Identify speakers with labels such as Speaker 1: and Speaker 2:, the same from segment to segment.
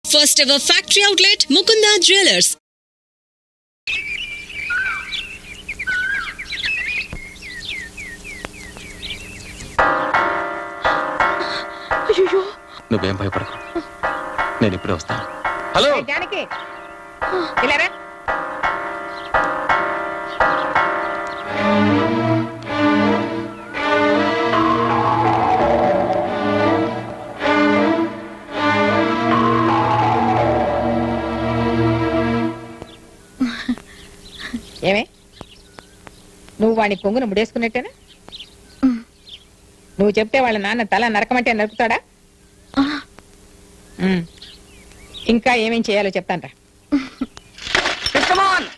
Speaker 1: First ever factory outlet, Mukunda Jewelers.
Speaker 2: అయ్యో
Speaker 3: నువ్వేం భయపడకు, నేను ఇప్పుడే వస్తాను. హలో
Speaker 2: జానకి, ఇలా రా. ఏమే, నువ్వు వాడిని పొంగును ముడేసుకున్నట్టేనా? నువ్వు చెప్తే వాళ్ళ నాన్న తల నరకమంటే నరుకుతాడా? ఇంకా ఏమేం చేయాలో చెప్తానరా.
Speaker 4: కృష్ణమోహన్,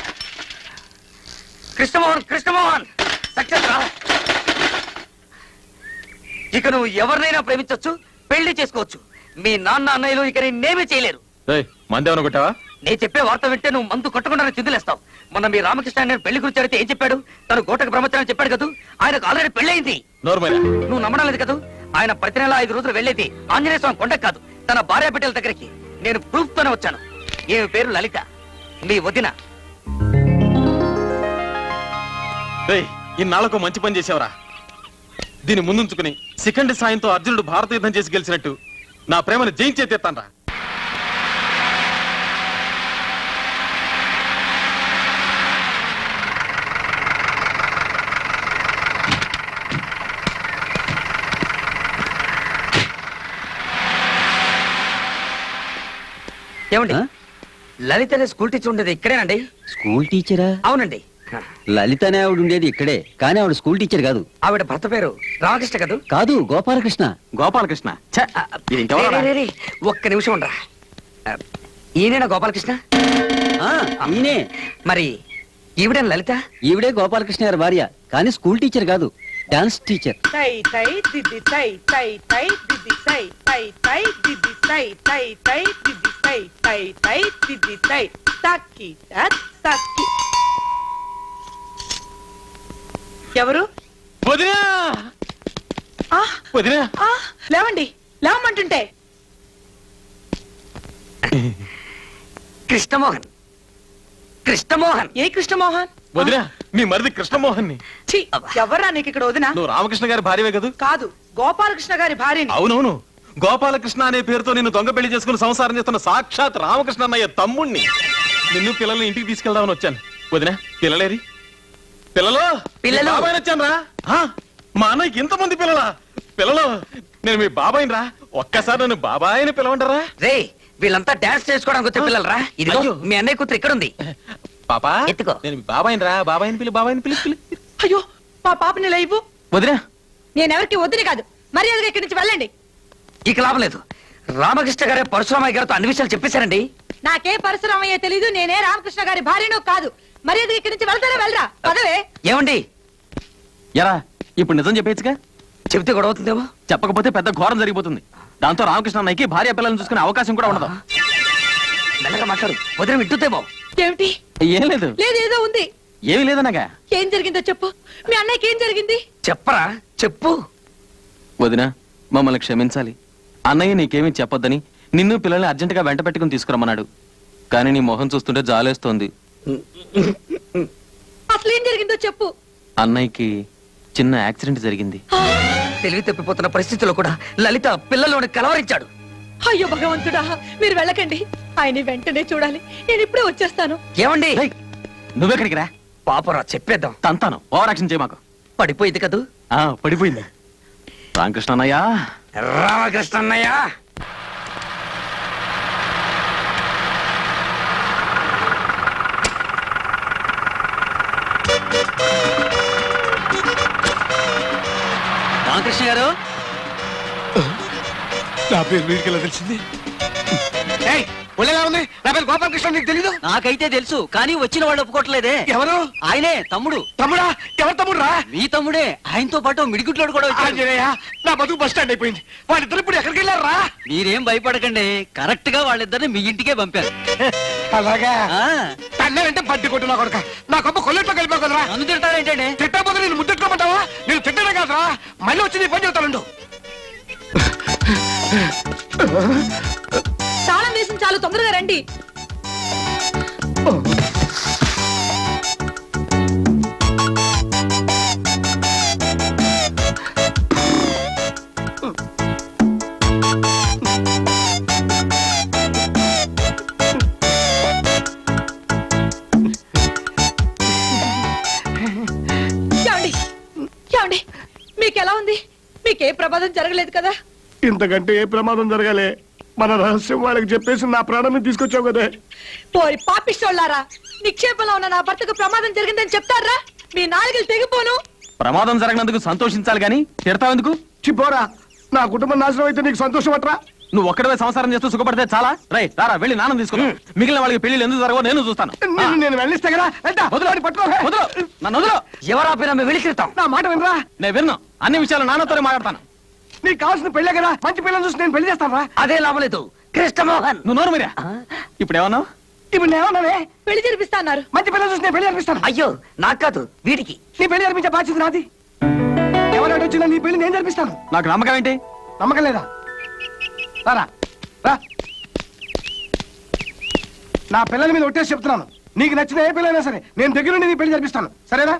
Speaker 4: కృష్ణమోహన్, కృష్ణమోహన్, సక్సెస్ రా. ఇక నువ్వు ఎవరినైనా ప్రేమించవచ్చు, పెళ్లి చేసుకోవచ్చు. మీ నాన్న అన్నయ్యలు ఇక నేనేమీ చేయలేరు.
Speaker 3: మందేమన్నా కొట్టావా?
Speaker 4: నేను చెప్పే వార్త వింటే నువ్వు మందు కొట్టకుండానే చిందులేస్తావు. మొన్న మీ రామకృష్ణ నేను పెళ్లి గురించి అడిగితే ఏం చెప్పాడు? తను గోటకు బ్రహ్మచారం చెప్పాడు కదా, ఆయనకు ఆల్రెడీ పెళ్ళయింది. నువ్వు నమ్మడం లేదు కదా. ఆయన ప్రతి నెల 5 రోజులు వెళ్ళేది ఆంజనేయ స్వామి కొండకు కాదు, తన భార్య బిడ్డల దగ్గరికి. నేను ప్రూఫ్ తోనే వచ్చాను. ఈమె పేరు లలిత, మీ వదిన.
Speaker 3: ఇన్నాళ్లకు మంచి పని చేసావరా. దీని ముందుంచుకుని శిఖండి సాయంతో అర్జునుడు భారత యుద్ధం చేసి గెలిచినట్టు నా ప్రేమను జయించేతేస్తానరా.
Speaker 4: ఏమండి, లలిత అనే స్కూల్ టీచర్ ఉండేది ఇక్కడేనండి?
Speaker 5: స్కూల్ టీచరా?
Speaker 4: అవునండి.
Speaker 5: లలిత అనే ఆవిడ ఉండేది ఇక్కడే, కానీ ఆవిడ స్కూల్ టీచర్ కాదు.
Speaker 4: ఆవిడ భర్త పేరు రామకృష్ణ కదూ?
Speaker 5: కాదు, గోపాలకృష్ణ.
Speaker 3: గోపాలకృష్ణ?
Speaker 4: ఒక్క నిమిషం ఉండరా. ఈయనేనా గోపాలకృష్ణ?
Speaker 5: ఈయనే.
Speaker 4: మరి ఈవిడే లలిత?
Speaker 5: ఈవిడే గోపాలకృష్ణ గారి భార్య, కానీ స్కూల్ టీచర్ కాదు, డాన్స్ టీచర్.
Speaker 2: తై తై దిది తై తై తై దిది తై తై తై దిది తై తై తై దిది తై తై తై దిది తై తక్కి తక్కి. ఎవరు?
Speaker 3: వదినా, వదినా,
Speaker 2: లేవండి, లేవమంటుంటే.
Speaker 4: కృష్ణమోహన్, కృష్ణమోహన్.
Speaker 2: ఏ కృష్ణమోహన్?
Speaker 3: వదినా, మీ మరిది కృష్ణమోహన్ ని.
Speaker 2: ఎవరా నీకు ఇక్కడ వదినా?
Speaker 3: నువ్వు రామకృష్ణ గారి భార్యవే కదా?
Speaker 2: కాదు, గోపాలకృష్ణ గారి భార్యని.
Speaker 3: అవునవును, గోపాలకృష్ణ అనే పేరుతో నిన్ను దొంగ పెళ్లి చేసుకుని సంసారం చేస్తున్న సాక్షాత్ రామకృష్ణ అన్నయ్య తమ్ముణ్ణి. నిన్ను పిల్లల్ని ఇంటికి తీసుకెళ్దామని వచ్చాను. వదినా, పిల్లలేరి? పిల్లలు,
Speaker 4: పిల్లలు
Speaker 3: వచ్చాను రా. మా అన్నయ్యకి ఇంతమంది పిల్లలా? పిల్లలు, నేను మీ బాబాయిని రా. ఒక్కసారి నన్ను బాబాయిని పిలవంటారా?
Speaker 4: రే, వీళ్ళంతా డాన్స్ చేసుకోవడానికి వచ్చే పిల్లలు రా. ఇది మీ అన్నయ్య కూతురు ఇక్కడ ఉంది.
Speaker 3: పాపా,
Speaker 4: ఎత్తుకో.
Speaker 3: నేను మీ బాబాయిని రా. బాబాయిని పిలు, బాబాయిని పిలు.
Speaker 2: అయ్యో, మా పాపని లైవ్.
Speaker 3: వదినా,
Speaker 2: నేనెవరికి వద్దుని కాదు, మర్యాదగా ఇక్కడి నుంచి వెళ్ళండి.
Speaker 4: ఇక లాభం లేదు. రామకృష్ణ గారే పరశురామయ్య గారితో అన్ని విషయాలు చెప్పేశారండి.
Speaker 2: నాకే పరశురామయ్య తెలీదు, నేనే రామకృష్ణ గారి భార్యను కాదు. మర్యాదగా ఇక్కడి నుంచి వెళ్తారా? వెళ్ళరా, పదవే.
Speaker 4: ఏమండి,
Speaker 3: ఎరా ఇప్పుడు నిజం చెప్పేచ్చుగా?
Speaker 4: చెబితే గొడవ అవుతుందేమో.
Speaker 3: చెప్పకపోతే పెద్ద ఘోరం జరిగిపోతుంది. దాంతో రామకృష్ణ అన్నయ్యకి భార్య పిల్లలను చూసుకునే అవకాశం కూడా ఉండదు.
Speaker 4: మెల్లగా మాట్లాడు, వదిన వింటుందేమో.
Speaker 2: ఏమిటి?
Speaker 3: ఏం లేదు.
Speaker 2: లేదు, ఏదో ఉంది.
Speaker 3: ఏమి లేదనగా.
Speaker 2: ఏం జరిగిందో చెప్పు. మీ అన్నయ్యకి ఏం జరిగింది?
Speaker 4: చెప్పరా, చెప్పు.
Speaker 3: వదినా, మమ్మల్ని క్షమించాలి. అన్నయ్య నీకేమీ చెప్పొద్దని నిన్ను పిల్లల్ని అర్జెంటుగా వెంట పెట్టుకుని తీసుకురమ్మన్నాడు. కానీ నీ మొహం చూస్తుంటే జాలేస్తోంది.
Speaker 2: అసలు ఏం జరిగిందో చెప్పు.
Speaker 3: అన్నయ్యకి చిన్న యాక్సిడెంట్ జరిగింది.
Speaker 4: తెలివి తప్పిపోతున్న పరిస్థితుల్లో కూడా లలిత పిల్లల్లోని కలవరించాడు.
Speaker 2: అయ్యో భగవంతుడా, మీరు వెళ్ళకండి. ఆయన వెంటనే చూడాలి. నేను ఇప్పుడే వచ్చేస్తాను.
Speaker 4: ఏమండి,
Speaker 3: నువ్వెక్కడికి రా.
Speaker 4: పాపరా, చెప్పేద్దాం.
Speaker 3: తంతాను, ఓవర్ యాక్షన్ చేయమాకు.
Speaker 4: పడిపోయింది కదూ?
Speaker 3: పడిపోయింది. రామకృష్ణ అన్నయ్య,
Speaker 4: రామకృష్ణ అన్నయ్య.
Speaker 5: రామకృష్ణ గారు,
Speaker 6: నా పేరు వీడికి ఎలా తెలిసింది? ఒళ్ళేలా ఉంది? నా పేరు గోపాలకృష్ణ, నీకు తెలీదు?
Speaker 5: నాకైతే తెలుసు, కానీ వచ్చిన వాళ్ళు ఒప్పుకోవట్లేదే.
Speaker 6: ఎవరు?
Speaker 5: ఆయనే, తమ్ముడు.
Speaker 6: తమ్ముడా? ఎవరు తమ్ముడు రా?
Speaker 5: మీ తమ్ముడే. ఆయనతో పాటు మిడిగుట్లోడు కూడా వచ్చాడు.
Speaker 6: ఆంజనేయ, నా బతుకు బస్ స్టాండ్ అయిపోయింది. వాళ్ళిద్దరు ఇప్పుడు ఎక్కడికి వెళ్ళారు రా?
Speaker 5: మీరేం భయపడకండి, కరెక్ట్ గా వాళ్ళిద్దరిని మీ ఇంటికే పంపారు.
Speaker 6: అలాగా? తన్నారంటే బడ్డి కొట్టు నా కొడుక. నా కొమ్మ కొల్లెట్లో కలిపావు కదరా.
Speaker 5: నన్ను తింటారేంటండి?
Speaker 6: తిట్టకపోతే నేను ముద్దెట్టుకోమంటావా? నేను తిట్టనే కాదురా, మళ్ళీ వచ్చి నీ పని చెబుతాను.
Speaker 2: తాళం వేసిన
Speaker 7: చాలు, తొందరగా రండి. మీకెలా ఉంది? మీకే ప్రమాదం జరగలేదు కదా?
Speaker 6: ఇంతకంటే ఏ ప్రమాదం జరగాలే? మన రహస్యం వాళ్ళకి చెప్పేసి నా ప్రాణాన్ని తీసుకొచ్చావు కదా.
Speaker 7: పోయి పాపిస్తోళ్ళారా, నిక్షేపంలో ఉన్న నా భర్తకు ప్రమాదం జరిగిందని చెప్తారా? మీ నాలుగులు తెగిపోను.
Speaker 3: ప్రమాదం జరగనందుకు సంతోషించాలి గాని తిడతావెందుకు?
Speaker 6: చిపోరా, నా కుటుంబం నాశనం అయితే నీకు సంతోషం అట్రా?
Speaker 3: నువ్వు ఒక్కడే సంసారం చేస్తూ సుఖపడితే చాలా. రైట్ రారా, వెళ్ళి నాన్న తీసుకున్నా. మిగిలిన వాళ్ళకి పెళ్లి ఎందుకు జరగవో నేను చూస్తాను.
Speaker 6: నేను వెళ్ళిస్తే కదా.
Speaker 4: ఎవరాపినా మేము వెళ్ళి తిడతాం.
Speaker 6: నా మాట వినరా?
Speaker 3: నేను విన్ను. అన్ని విషయాలు నాన్నతోనే మాట్లాడతాను.
Speaker 6: నీకు కావాల్సిన పెళ్ళే కదా, మంచి పిల్లలు చూసి నేను పెళ్లి చేస్తాను.
Speaker 4: అదే లాభం లేదు. కృష్ణమోహన్,
Speaker 3: నువ్వు నోరు మీరా. ఇప్పుడు ఏమన్నావు?
Speaker 6: ఇప్పుడు నేనేమన్నానే?
Speaker 7: పెళ్లి జరిపిస్తా అన్నారు.
Speaker 6: మంచి పిల్లలు చూసి నేను పెళ్లి జరిపిస్తాను.
Speaker 4: అయ్యో నాకు కాదు, వీడికి.
Speaker 6: నీ పెళ్లి జరిపించే బాధ్యత నాది. ఎవరైనా వచ్చినా నీ పెళ్లి నేను జరిపిస్తాను.
Speaker 3: నాకు నమ్మకం ఏంటి?
Speaker 6: నమ్మకం లేదా? రారా రా. నా పిల్లల మీద ఒట్టేసి చెప్తున్నాను, నీకు నచ్చిన ఏ పిల్లైనా సరే నేను దగ్గర నుండి నీ పెళ్లి జరిపిస్తాను. సరేనా?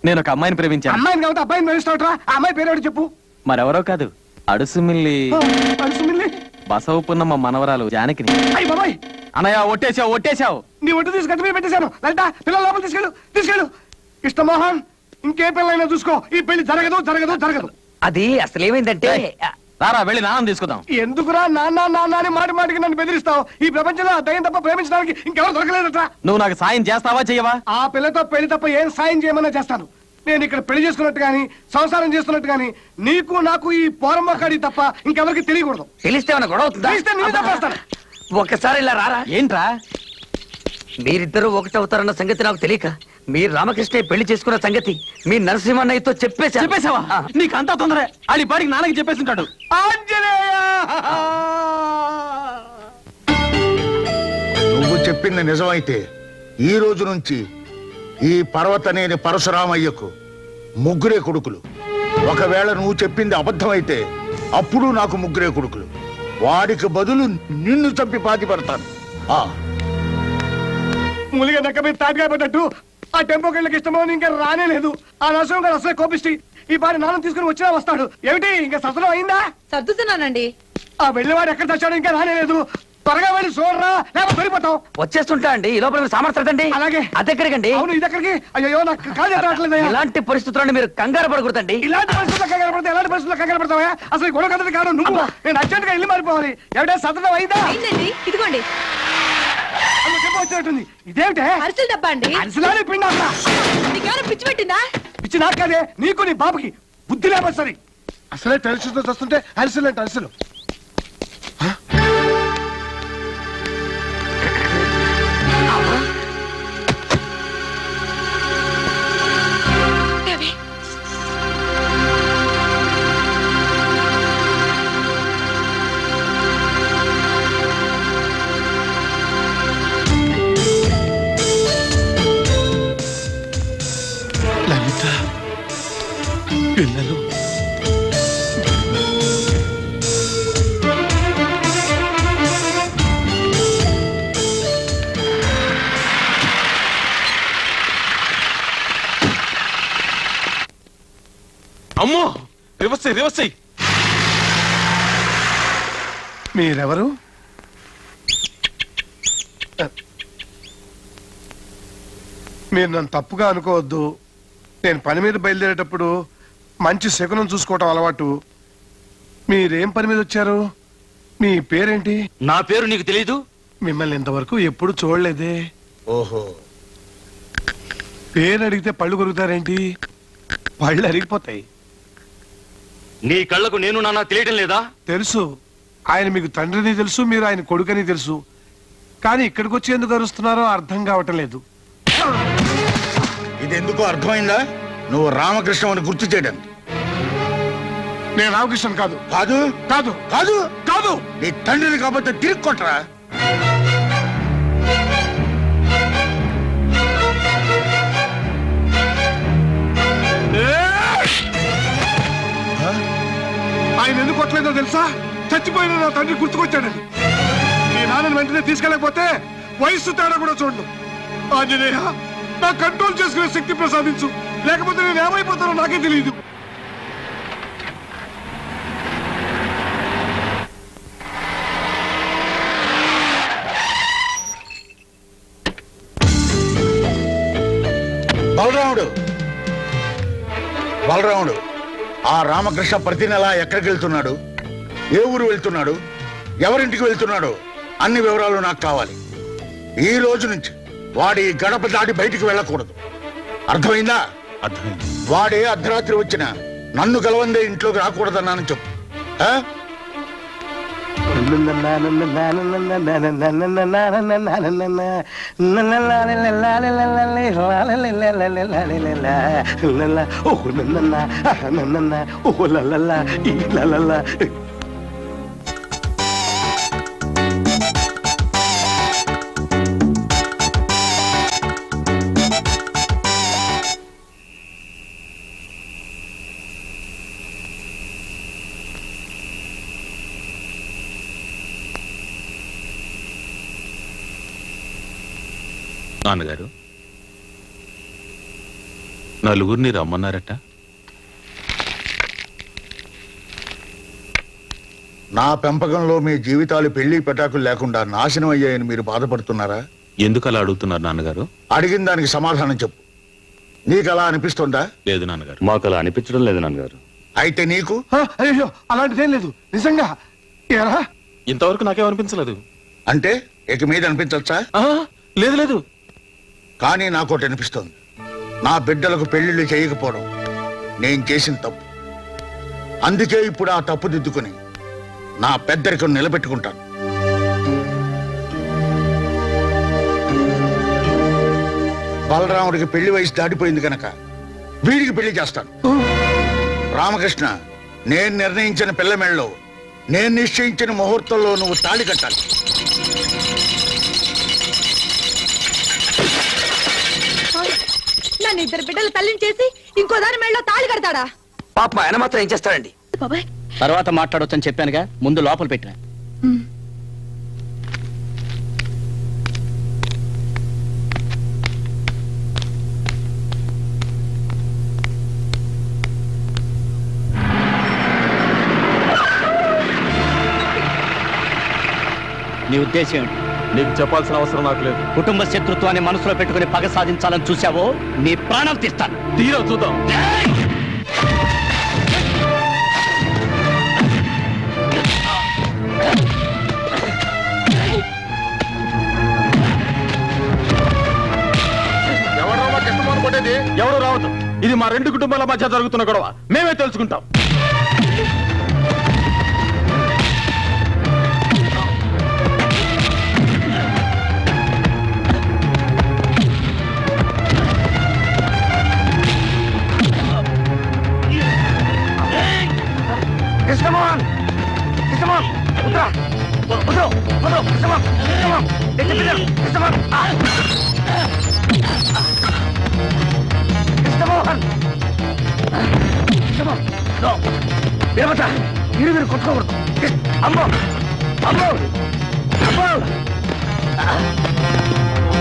Speaker 3: నేను ఒక అమ్మాయిని ప్రేమించాను.
Speaker 6: అమ్మాయిని కాబట్టి అబ్బాయిని ప్రేమిస్తావుట్రా? ఆ అమ్మాయి పేరు చెప్పు.
Speaker 3: మరెవరో కాదు, అడుసుమిల్లి బసవపున్నమ్మ మనవరాలు జానకిని.
Speaker 6: అయ్యి బాబాయ్,
Speaker 3: అన్నయ్య ఒట్టేసావు ఒట్టేసావు.
Speaker 6: నీ ఒట్టు తీసి గట్టి మీద పెట్టేశాను. లలిత, పిల్లల లోపల తీసుకెళ్ళు. కృష్ణమోహన్, ఇంకే పిల్లైనా చూసుకో, ఈ పెళ్లి జరగదు.
Speaker 4: అది అసలు ఏమైందంటే,
Speaker 3: రారా వెళ్ళి నాన్న తీసుకుందాం.
Speaker 6: ఎందుకురా నాన్న అని మాటికి నన్ను బెదిరిస్తావు? ఈ ప్రపంచంలో దయ్యం తప్ప ప్రేమించడానికి ఇంకెవరు దొరకలేదట.
Speaker 3: నువ్వు నాకు సాయం చేస్తావా చెయ్యవా?
Speaker 6: ఆ పిల్లతో పెళ్లి తప్ప ఏం సాయం చేయమన్నా చేస్తాను. నేను ఇక్కడ పెళ్లి చేసుకున్నట్టు గాని సంసారం చేస్తున్నట్టు గాని నీకు నాకు ఈ పోరమ్మకాడి తప్ప ఇంకెవరికి తెలియకూడదు.
Speaker 4: తెలిస్తే గొడవ
Speaker 6: అవుతుందా?
Speaker 4: ఒకసారి ఇలా రారా.
Speaker 3: ఏంట్రా?
Speaker 4: మీరిద్దరూ ఒకటవుతారన్న సంగతి నాకు తెలియక మీరు రామకృష్ణ పెళ్లి చేసుకున్న సంగతి మీ నరసింహన్నయ్యతో
Speaker 3: చెప్పేశావా? నీకు అంతా తొందరే. అది పాడికి నాన్నకి చెప్పేసి ఉంటాడు.
Speaker 8: నువ్వు చెప్పింది నిజమైతే ఈ రోజు నుంచి ఈ పర్వతనేని పరశురామయ్యకు ముగ్గురే కొడుకులు. ఒకవేళ నువ్వు చెప్పింది అబద్ధమైతే అప్పుడు నాకు ముగ్గురే కొడుకులు. వాడికి బదులు నిన్ను చంపి పాతి పడతాను.
Speaker 6: మూలిగా నక్క మీద తాటిగా పడ్డట్టు ఆ టెంపోకెళ్ళకి ఇష్టమో ఇంకా రానే లేదు. ఆ నరసింహం గారు అసలే కోపిష్టి. ఈ పారి నాన్న తీసుకుని వచ్చినా వస్తాడు. ఏమిటి ఇంకా సతనం అయిందా?
Speaker 7: సర్దుతున్నానండి.
Speaker 6: ఆ వెళ్ళేవాడు ఎక్కడ తెచ్చాడు? ఇంకా రానే లేదు. త్వరగా వెళ్ళి చూడరా, లేకపోతే దొరికిపోతాం.
Speaker 4: వచ్చేస్తుంటా అండి. ఈ లోపల సామర్థ్యండి.
Speaker 6: అలాగే.
Speaker 4: అదెక్కడికండి?
Speaker 6: అవును, ఇదెక్కడికి? అయ్యో నాకు కాదు రావట్లేదు.
Speaker 4: ఇలాంటి పరిస్థితుల్లో మీరు కంగారు పడకూడదండి.
Speaker 6: ఇలాంటి పరిస్థితుల్లో కంగారు పడతా? ఎలాంటి పరిస్థితుల్లో కంగారు పడతావా? అసలు గొడవ కథది కాదు. నువ్వు నేను అర్జెంట్ గా ఇల్లు మారిపోవాలి. ఎవడే సతనం అయిందా?
Speaker 7: ఇదిగోండి.
Speaker 6: వచ్చినట్టుంది. ఇదేమిటే?
Speaker 7: అరిసెల డబ్బా అండి.
Speaker 6: అరిసెలానే పిండా?
Speaker 7: నీకెవరో పిచ్చి పెట్టిందా?
Speaker 6: పిచ్చి నాకు కాదే, నీకు నీ బాబుకి బుద్ధి లేకపోతే సరే. అసలే టెన్షన్తో వస్తుంటే అరిసెలు అంటే అరిసెలు. లలిత, పిల్లలు
Speaker 3: అమ్మో, రివర్స్.
Speaker 6: మీరెవరు? మీరు నన్ను తప్పుగా అనుకోవద్దు. నేను పని మీద బయలుదేరేటప్పుడు మంచి శకునం చూసుకోవటం అలవాటు. మీరేం పని మీద వచ్చారు? మీ పేరేంటి?
Speaker 4: నా పేరు నీకు తెలీదు?
Speaker 6: మిమ్మల్ని ఇంతవరకు ఎప్పుడు చూడలేదే.
Speaker 8: ఓహో,
Speaker 6: పేరు అడిగితే పళ్ళు కొరుకుతారేంటి? పళ్ళు అరిగిపోతాయి.
Speaker 4: నీ కళ్ళకు నేను నాన్న తెలియటం లేదా?
Speaker 6: తెలుసు. ఆయన మీకు తండ్రిని తెలుసు, మీరు ఆయన కొడుకని తెలుసు. కానీ ఇక్కడికి వచ్చి ఎందుకు అరుస్తున్నారో అర్థం కావటం లేదు.
Speaker 8: ఇది ఎందుకో అర్థమైందా? నువ్వు రామకృష్ణ అని గుర్తు చేయడానికి.
Speaker 6: నేను రామకృష్ణ కాదు.
Speaker 8: కాదు
Speaker 6: కాదు
Speaker 8: కాదు
Speaker 6: కాదు
Speaker 8: నీ తండ్రిని కాబట్టి తిరిగి కొట్టరా.
Speaker 6: ఆయన ఎందుకు కొట్టలేదో తెలుసా? చచ్చిపోయిన నా తండ్రి గుర్తుకొచ్చాడని. నీ నాన్నని వెంటనే తీసుకెళ్ళకపోతే వయస్సు తేడా కూడా చూడను. ఆంజనేయ, నా కంట్రోల్ చేసుకునే శక్తి ప్రసాదించు, లేకపోతే నేను ఏమైపోతానో నాకే తెలియదు.
Speaker 8: బలరాముడు ఆ రామకృష్ణ ప్రతి నెల ఎక్కడికి వెళ్తున్నాడు, ఏ ఊరు వెళ్తున్నాడు, ఎవరింటికి వెళ్తున్నాడు అన్ని వివరాలు నాకు కావాలి. ఈ రోజు నుంచి వాడి గడప దాటి బయటికి వెళ్ళకూడదు. అర్థమైందా?
Speaker 3: అర్థమైంది.
Speaker 8: వాడే అర్ధరాత్రి వచ్చిన నన్ను గెలవందే ఇంట్లోకి రాకూడదన్నానని చెప్పు.
Speaker 3: నాన్నగారు, నలుగురిని రమ్మన్నారట.
Speaker 8: నా పెంపకంలో మీ జీవితాలు పెళ్లి పెటాకులు లేకుండా నాశనం అయ్యాయని మీరు బాధపడుతున్నారా?
Speaker 3: ఎందుకు అలా అడుగుతున్నారు నాన్నగారు?
Speaker 8: అడిగిన దానికి సమాధానం చెప్పు. నీకు అలా అనిపిస్తుందా?
Speaker 3: లేదు నాన్నగారు.
Speaker 9: మాకు అలా అనిపించడం లేదు నాన్నగారు.
Speaker 8: అయితే నీకు?
Speaker 6: అయ్యో, అలాంటిదేం లేదు. నిజంగా
Speaker 3: ఇంతవరకు నాకేమనిపించలేదు.
Speaker 8: అంటే ఇక మీద అనిపించచ్చా?
Speaker 3: లేదు లేదు.
Speaker 8: కానీ నాకోటి అనిపిస్తోంది. నా బిడ్డలకు పెళ్లిళ్ళు చేయకపోవడం నేను చేసిన తప్పు. అందుకే ఇప్పుడు ఆ తప్పు దిద్దుకుని నా పెద్దరికం నిలబెట్టుకుంటాను. బలరాముడికి పెళ్లి వయసు దాటిపోయింది కనుక వీడికి పెళ్లి చేస్తాను. రామకృష్ణ, నేను నిర్ణయించిన పిల్ల మెళ్ళలో నేను నిశ్చయించిన ముహూర్తంలో నువ్వు తాళి కట్టాలి.
Speaker 7: నన్ను ఇద్దరు బిడ్డలు తల్లిని చేసి ఇంకో దాని మెళ్ళలో తాళి కడతాడా?
Speaker 4: పాప ఆయన మాత్రం ఏం చేస్తాడండి?
Speaker 7: బాబాయ్,
Speaker 5: తర్వాత మాట్లాడొచ్చని చెప్పానుగా, ముందు లోపల పెట్టినా. నీ ఉద్దేశం ఏంటి?
Speaker 3: నీకు చెప్పాల్సిన అవసరం నాకు లేదు.
Speaker 5: కుటుంబ శత్రుత్వాన్ని మనసులో పెట్టుకుని పగ సాధించాలని చూశావో నీ ప్రాణం తీస్తాను.
Speaker 3: తీరా చూద్దాం. ఎవరు రావద్దు. ఇది మా రెండు కుటుంబాల మధ్య జరుగుతున్న గొడవ. మేమే తెలుసుకుంటాం.
Speaker 4: కృష్ణమోహన్, కృష్ణమోహన్, వదరా, వదరు, వదరు, కృష్ణమోహన్, కృష్ణమోహన్, ఎత్తి పిల్లలు, కృష్ణమోహన్, కృష్ణమోహన్, కృష్ణమోహన్, వీరభద్ర, మీరు కొట్టుకోకూడదు. అమ్మో, అమ్మో, అమ్మో,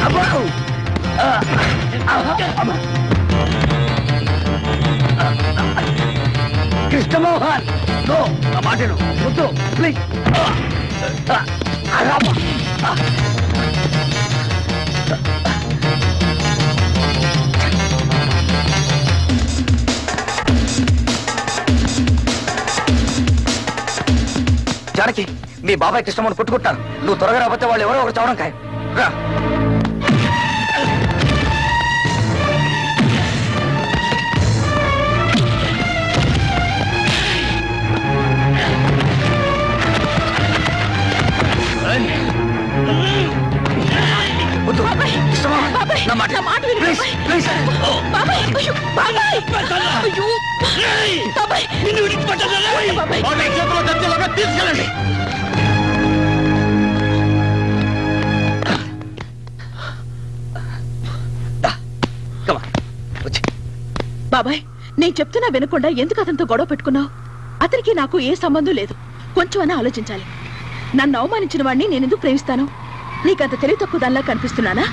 Speaker 4: అమ్మో, అమ్మో, కృష్ణమోహన్, నా మాటలు వద్దు, ప్లీజ్. జానకి, మీ బాబాయ్ కృష్ణమోహన్ కొట్టుకుంటారు. నువ్వు త్వరగా రాబోతే వాళ్ళు ఎవరో ఒకరు చావడం ఖాయం. రా. తీసుకెళ్ళండి.
Speaker 7: బాబాయ్, నేను చెప్తున్నా వినకుండా ఎందుకు అతనితో గొడవ పెట్టుకున్నావు? అతనికి నాకు ఏ సంబంధం లేదు. కొంచెం అయినా ఆలోచించాలి. నన్ను అవమానించిన వాడిని నేను ఎందుకు ప్రేమిస్తాను? నీకంత తెలివి తక్కువ దానిలా కనిపిస్తున్నానా?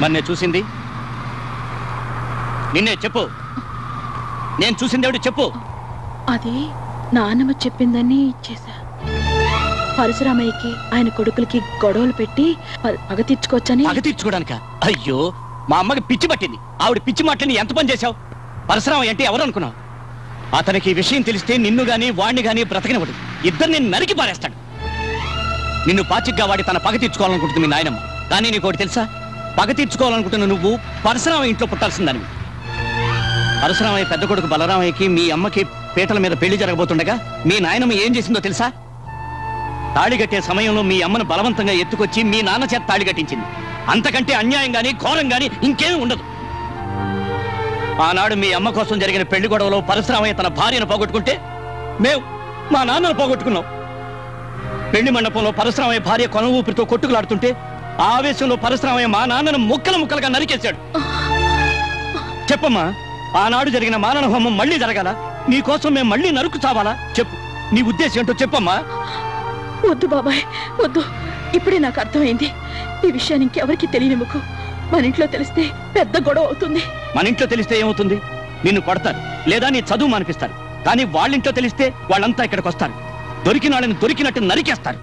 Speaker 5: మరి నేను చూసింది నిన్నే చెప్పు. నేను చూసింది ఏమిటి చెప్పు.
Speaker 7: అది నాన్నమ్మ చెప్పిందని చేశా. పరశురామయ్యకి ఆయన కొడుకులకి గొడవలు పెట్టి పగ తీర్చుకోవచ్చని.
Speaker 5: పగ తీర్చుకోవడానిక? అయ్యో, మా అమ్మకి పిచ్చి పట్టింది. ఆవిడ పిచ్చి మాటని ఎంత పని చేశావు? పరశురామయ్య అంటే ఎవరు అనుకున్నావు? అతనికి ఈ విషయం తెలిస్తే నిన్ను గాని వాణ్ణి గాని బ్రతకనివ్వడు. ఇద్దరు నేను నరికి పారేస్తాడు. నిన్ను పాచిగ్గా వాడి తన పగ తీర్చుకోవాలనుకుంటుంది మీ నాయనమ్మ. కానీ నీకు ఒకటి తెలుసా? పగ తీర్చుకోవాలనుకుంటున్న నువ్వు పరశురామయ్య ఇంట్లో పుట్టాల్సిందానివి. పరశురామయ్య పెద్ద కొడుకు బలరామయ్యకి మీ అమ్మకి పీటల మీద పెళ్లి జరగబోతుండగా మీ నాయనమ్మ ఏం చేసిందో తెలుసా? తాళిగట్టే సమయంలో మీ అమ్మను బలవంతంగా ఎత్తుకొచ్చి మీ నాన్న చేత తాళిగట్టించింది. అంతకంటే అన్యాయం గాని ఘోరం గాని ఇంకేమీ ఉండదు. ఆనాడు మీ అమ్మ కోసం జరిగిన పెళ్లి గొడవలో పరశురామయ్య తన భార్యను పోగొట్టుకుంటే మేము మా నాన్నను పోగొట్టుకున్నాం. పెళ్లి మండపంలో పరశురామయ్య భార్య కొన ఊపిరితో కొట్టుకులాడుతుంటే ఆవేశంలో పరశురామయ్య మా నాన్నను ముక్కలు ముక్కలుగా నరికేశాడు. చెప్పమ్మా, ఆనాడు జరిగిన మానవ హోమం మళ్ళీ జరగాల? నీకోసం మేము మళ్ళీ నరుకు చావాలా? చెప్పు, నీ ఉద్దేశం ఏంటో చెప్పమ్మా.
Speaker 7: వద్దు బాబాయ్, వద్దు. ఇప్పుడే నాకు అర్థమైంది. ఈ విషయాన్ని ఇంకెవరికి తెలియనివ్వకు. మన ఇంట్లో తెలిస్తే పెద్ద గొడవ అవుతుంది.
Speaker 5: మన ఇంట్లో తెలిస్తే ఏమవుతుంది? నిన్ను కొడతారు, లేదా నీ చదువు మానిపిస్తారు. కానీ వాళ్ళింట్లో తెలిస్తే వాళ్ళంతా ఇక్కడికి వస్తారు. దొరికిన వాళ్ళని దొరికినట్టు నరికేస్తారు.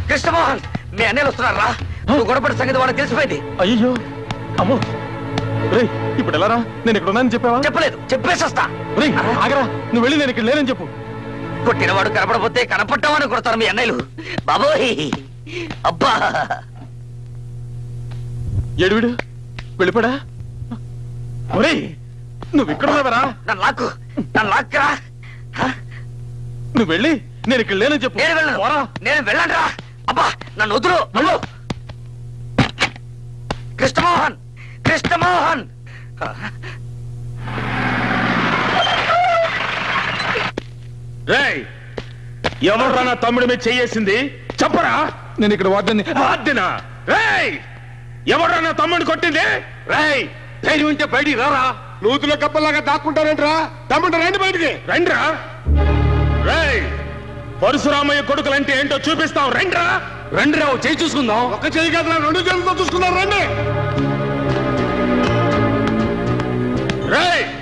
Speaker 4: కృష్ణమోహన్, మీ అన్నయ్యలు వస్తున్నారా? నువ్వు గొడవపడి సంగతి వాళ్ళకి తెలిసిపోయింది.
Speaker 3: అయ్యో, అమ్మో, ఇప్పుడు ఎలా రా? నేను ఇక్కడ ఉన్నానని చెప్పావా?
Speaker 4: చెప్పలేదు, చెప్పేసి వస్తా.
Speaker 3: ఆగరా, నువ్వు వెళ్ళి నేను ఇక్కడ లేనని చెప్పు.
Speaker 4: కొట్టినవాడు కనపడపోతే కనపడ్డామని కొడతారు మీ అన్నయ్యలు. బాబోయ్, అబ్బా.
Speaker 3: ఏడువిడు వెళ్ళిపోడా? ఒరేయ్, నువ్వు ఇక్కడ ఉన్నావరా?
Speaker 4: నన్ను లాక్కరా.
Speaker 3: నువ్వు వెళ్ళి నేను ఇక్కడ లేనని చెప్పు.
Speaker 4: నేను వెళ్ళండి రా. అబ్బా, నన్ను వదులు. కృష్ణమోహన్, కృష్ణమోహన్.
Speaker 3: ఎవరు నా తమ్ముడి మీద చెయ్యేసింది? చెప్పరా. నేను ఇక్కడ వాద్యనా? ఎవరు నా తమ్ముడిని కొట్టింది? ధైర్యం ఉంటే బయటికి రారా. నూతులో కప్పలాగా దాక్కుంటారేంట్రా? తమ్ముడు రండి బయటికి. రండిరా. పరశురామయ్య కొడుకులంటే ఏంటో చూపిస్తాం. రండిరా. రండిరా, చేయి చూసుకుందాం. ఒక చేయి కదా, రెండు చేతులతో చూసుకుందాం. రండి.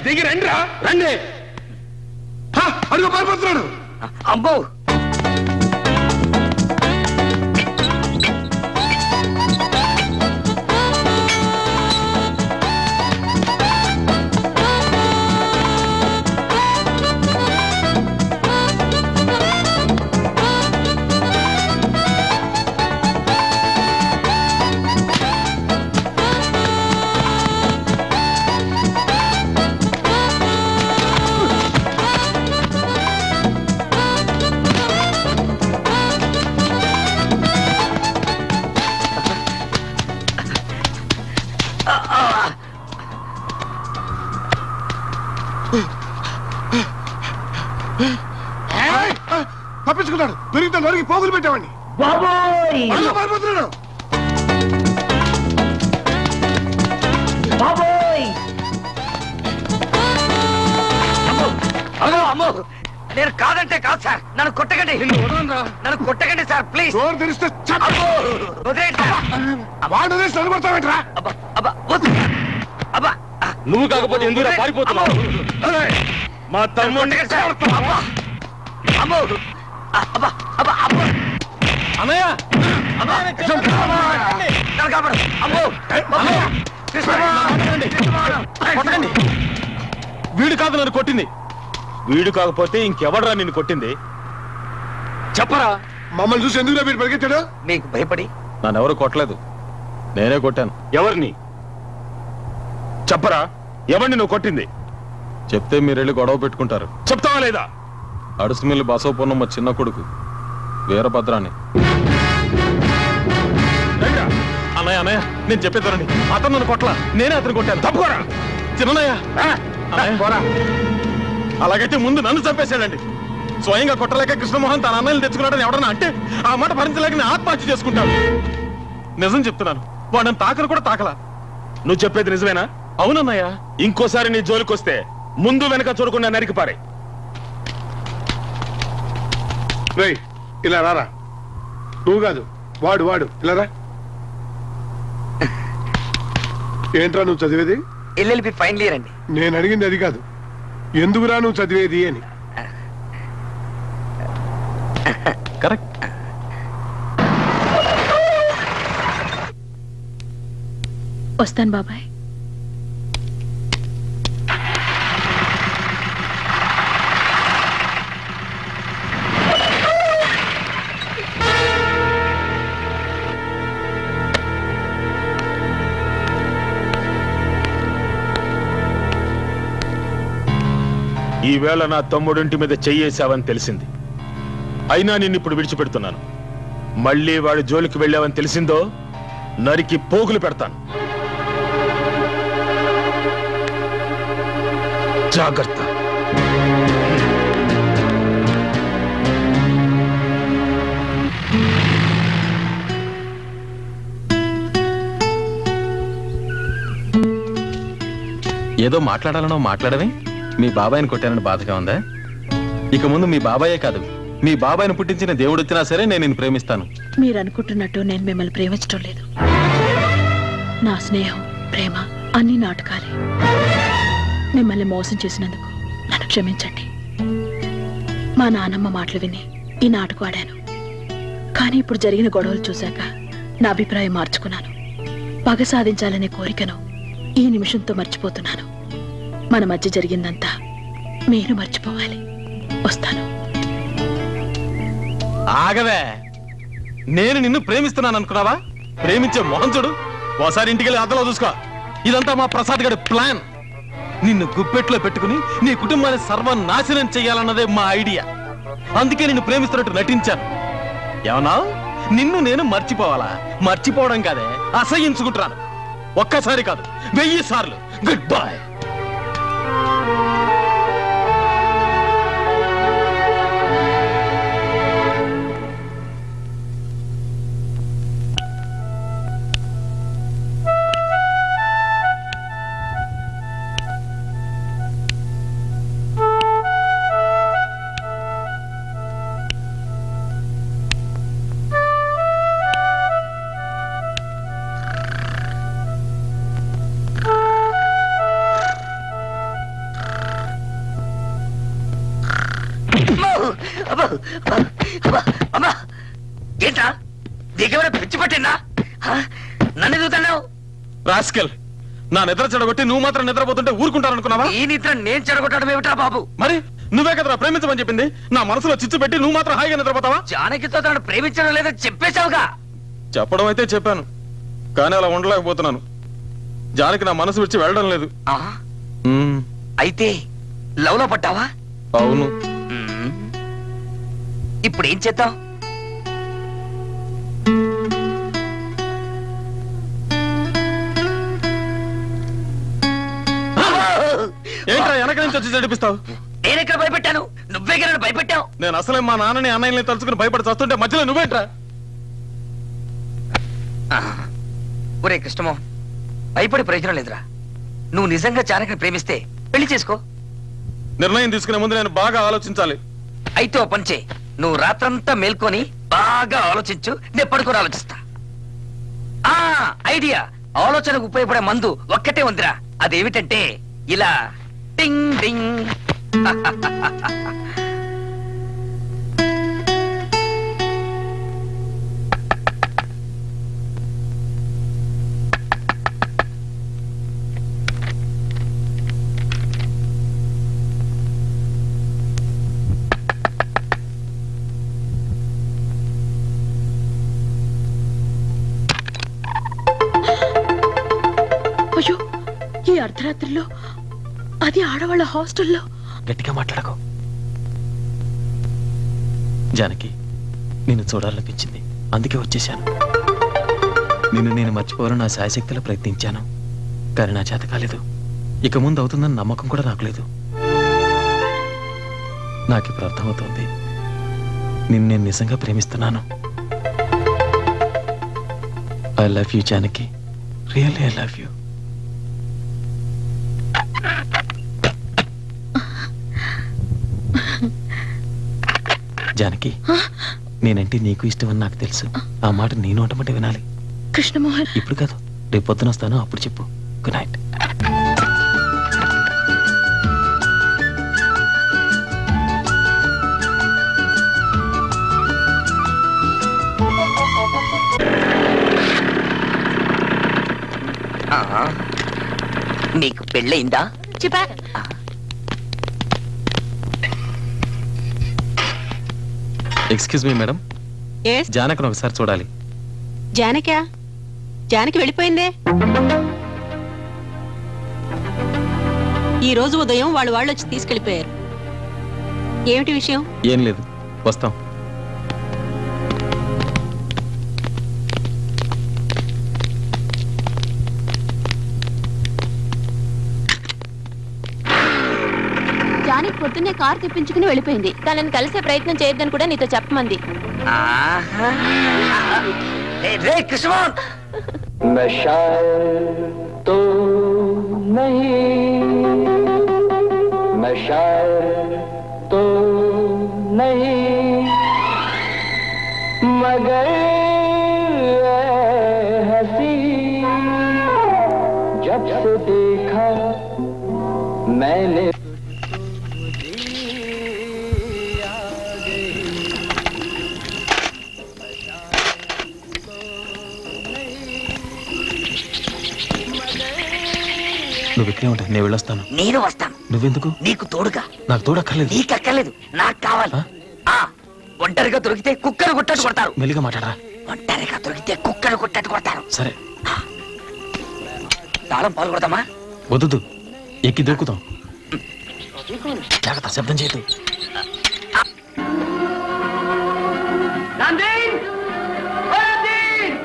Speaker 3: దిగి రండిరా. రండి. అడుగు పారిపోతున్నాడు.
Speaker 4: అబ్బో,
Speaker 6: తప్పించుకున్నాడు. దొరికితే నరికి పోగులు పెట్టామండి. పారిపోతున్నాడు.
Speaker 4: అమ్మో, నేను కాదంటే కాదు సార్. నన్ను కొట్టకండి, నన్ను కొట్టకండి సార్, ప్లీజ్.
Speaker 6: డోర్ తెరిస్తే వాడు కొడతావేంట్రా?
Speaker 4: అబ్బా,
Speaker 3: నువ్వు కాకపోతే ఎందుకు పారిపోతున్నావు? మా తమ్ముడు అన్నయ్య, వీడు కాదు నన్ను కొట్టింది. వీడు కాకపోతే ఇంకెవడరా నిన్ను కొట్టింది? చెప్పరా.
Speaker 6: మమ్మల్ని చూసి ఎందుకు మీరు పరిగెత్తాడు?
Speaker 4: మీకు భయపడి.
Speaker 3: నన్నెవరు కొట్టలేదు, నేనే కొట్టాను. ఎవరిని చెప్పరా? ఎవరిని నువ్వు కొట్టింది? చెప్తే మీరు వెళ్ళి గొడవ పెట్టుకుంటారు. చెప్తావా లేదా? అడుసుమిల్లి బసవపూర్ణమ్మ చిన్న కొడుకు వీరభద్రాన్ని. అన్నయ్య, అన్నయ్య, నేను చెప్పేదానండి. అతను నన్ను కొట్ల, నేనే అతను కొట్టాను. తప్పుకోరా చిన్నయ్య. అలాగైతే ముందు నన్ను చంపేశాడండి. స్వయంగా కొట్టలేక కృష్ణమోహన్ తన అన్నయ్యలు తెచ్చుకున్నాడని ఎవడన్నా అంటే ఆ మాట భరించలేక నేను ఆత్మహత్య చేసుకుంటాను. నిజం చెప్తున్నాను, వాడని తాకలు కూడా తాకలా. నువ్వు చెప్పేది నిజమేనా? అవునన్నయ్య. ఇంకోసారి నీ జోలికి వస్తే ముందు వెనక చూడకుండా నరికి పారే.
Speaker 6: రేయ్, ఇలా రారా. నువ్వు కాదు, వాడు ఇలా రా. ఏంట్రా నువ్వు చదివేది?
Speaker 4: ఎల్ఎల్బి ఫైనల్ ఇయర్ అండి.
Speaker 6: నేను అడిగింది అది కాదు, ఎందుకురా నువ్వు చదివేది అని.
Speaker 3: కరెక్ట్.
Speaker 7: వస్తాను బాబాయ్.
Speaker 3: ఈవేళ నా తమ్ముడింటి మీద చెయ్యేశావని తెలిసింది. అయినా నిన్ను ఇప్పుడు విడిచిపెడుతున్నాను. మళ్ళీ వాడి జోలికి వెళ్ళావని తెలిసిందో నరికి పోగులు పెడతాను. జాగ్రత్త.
Speaker 9: ఏదో మాట్లాడాలనో మాట్లాడవే. మీ బాబాయిని కొట్టానని బాధగా ఉందా? ఇక ముందు మీ బాబాయే కాదు, మీ బాబాయిని పుట్టించిన దేవుడు వచ్చినా సరే నేను నిన్ను ప్రేమిస్తాను.
Speaker 7: మీరు అనుకుంటున్నట్టు నేను మిమ్మల్ని ప్రేమించడం లేదు. నా స్నేహం, ప్రేమ అన్ని నాటకాలే. మిమ్మల్ని మోసం చేసినందుకు నన్ను క్షమించండి. మా నానమ్మ మాటలు విని ఈ నాటకం ఆడాను. కానీ ఇప్పుడు జరిగిన గొడవలు చూశాక నా అభిప్రాయం మార్చుకున్నాను. పగ సాధించాలనే కోరికను ఈ నిమిషంతో మర్చిపోతున్నాను. మన మధ్య జరిగిందంతా మీరు మర్చిపోవాలి. వస్తాను.
Speaker 9: ఆగవే, నేను నిన్ను ప్రేమిస్తున్నాను అనుకున్నావా? ప్రేమించే మొహం చూడు. ఓసారి ఇంటికి వెళ్ళి అద్దలో చూసుకో. ఇదంతా మా ప్రసాద్ గడి ప్లాన్. నిన్ను గుప్పెట్లో పెట్టుకుని నీ కుటుంబాన్ని సర్వనాశనం చెయ్యాలన్నదే మా ఐడియా. అందుకే నిన్ను ప్రేమిస్తున్నట్టు నటించాను. ఏమన్నా నిన్ను నేను మర్చిపోవాలా? మర్చిపోవడం కాదే, అసహించుకుంటున్నాను. ఒక్కసారి కాదు, 1000 సార్లు. Good bye.
Speaker 4: ఏంటా దిగవర పిచ్చి పట్టిందా? నన్ను ఎదుగుతున్నావు
Speaker 9: రాస్కెల్. నా నిద్ర చెడగొట్టి నువ్వు మాత్రం నిద్రపోతుంటే ఊరుకుంటారనుకున్నావా?
Speaker 4: ఈ నిద్ర నేను చెడగొట్టడం ఏమిటా బాబు?
Speaker 9: మరి నువ్వే కదరా ప్రేమించమని చెప్పింది. నా మనసులో చిచ్చు పెట్టి నువ్వు మాత్రం హాయిగా నిద్రపోతావా?
Speaker 4: జానకితో తనను ప్రేమించడం లేదని చెప్పేశావుగా.
Speaker 9: చెప్పడం అయితే చెప్పాను, కానీ అలా ఉండలేకపోతున్నాను. జానకి నా మనసు విడిచి వెళ్ళడం లేదు.
Speaker 4: అయితే లవ్ లో పట్టావా?
Speaker 9: అవును.
Speaker 4: ఇప్పుడు ఏం చేద్దాం?
Speaker 9: ఏంట్రా వెనక నుంచి వచ్చి జడిపిస్తావు?
Speaker 4: నేనెక్కడ భయపెట్టాను? నువ్వే కదా భయపెట్టావు.
Speaker 9: నేను అసలే మా నాన్నని అన్నయ్యని తలుచుకుని భయపడి చస్తుంటే మధ్యలో నువ్వేంట్రా?
Speaker 4: ఒరే కృష్ణమోహన్, భయపడి ప్రయోజనం లేదురా. నువ్వు నిజంగా జానకిని ప్రేమిస్తే పెళ్లి చేసుకో.
Speaker 9: నిర్ణయం తీసుకునే ముందు నేను బాగా ఆలోచించాలి.
Speaker 4: అయితే ఓ పని చేయి, నువ్వు రాత్రంతా మేల్కొని బాగా ఆలోచించు, నేను పడుకొని ఆలోచిస్తా. ఐడియా. ఆలోచనకు ఉపయోగపడే మందు ఒక్కటే ఉందిరా. అదేమిటంటే ఇలా టింగ్ టింగ్.
Speaker 7: అయ్యో, ఈ అర్ధరాత్రిలో, అది ఆడవాళ్ళ హాస్టల్లో.
Speaker 9: గట్టిగా మాట్లాడకు జానకి. నిన్ను చూడాలనిపించింది, అందుకే వచ్చేశాను. నిన్ను నేను మర్చిపోవాలని నా శాయశక్తిలో ప్రయత్నించాను, కానీ నా చేత కాలేదు. ఇక ముందు అవుతుందని నమ్మకం కూడా నాకు లేదు. నాకు ఇప్పుడు అర్థమవుతోంది నిన్ను నేను నిజంగా ప్రేమిస్తున్నాను. I love you Janaki, really I love you. Janaki, నేనంటే నీకు ఇష్టమని నాకు తెలుసు. ఆ మాట నీ నోటమంటే వినాలి.
Speaker 7: కృష్ణమోహన్,
Speaker 9: ఇప్పుడు కాదు, రేపు పొద్దున వస్తాను, అప్పుడు చెప్పు. Good night.
Speaker 4: నీకు పెళ్ళయిందా?
Speaker 7: చెప్పా.
Speaker 9: ఎక్స్క్యూజ్ మీ మేడం, జానకిని ఒకసారి చూడాలి.
Speaker 1: జానకా? జానకి వెళ్ళిపోయిందే. ఈ రోజు ఉదయం వాళ్ళు వచ్చి తీసుకెళ్లిపోయారు. ఏమిటి విషయం?
Speaker 9: ఏం లేదు, వస్తాం.
Speaker 7: జానకి పొద్దున్నే కారు తెప్పించుకుని వెళ్ళిపోయింది. తనని కలిసే ప్రయత్నం చేయొద్దని కూడా నీతో చెప్పమంది.
Speaker 4: కృష్ణమోహన్,
Speaker 10: मगर हंसी जब से देखा मैंने
Speaker 9: నువ్వు ఇక్కడే ఉంటా, నేను వెళ్ళొస్తాను.
Speaker 4: నేను వస్తాను.
Speaker 9: నువ్వెందుకు?
Speaker 4: నీకు తోడుగా.
Speaker 9: నాకు తోడక్కర్లేదు.
Speaker 4: నీకు అక్కర్లేదు, నాకు కావాలి. ఒంటరిగా దొరికితే కుక్కను కొట్టట్టు కొడతారు.
Speaker 9: మెల్లిగా మాట్లాడరా.
Speaker 4: ఒంటరిగా దొరికితే కుక్కను కొట్టట్టు కొడతారు.
Speaker 9: సరే,
Speaker 4: తాళం పాలు కొడతామా?
Speaker 9: వద్దు, ఎక్కి దొరుకుతాం. జాగ్రత్త, శబ్దం చేయదు.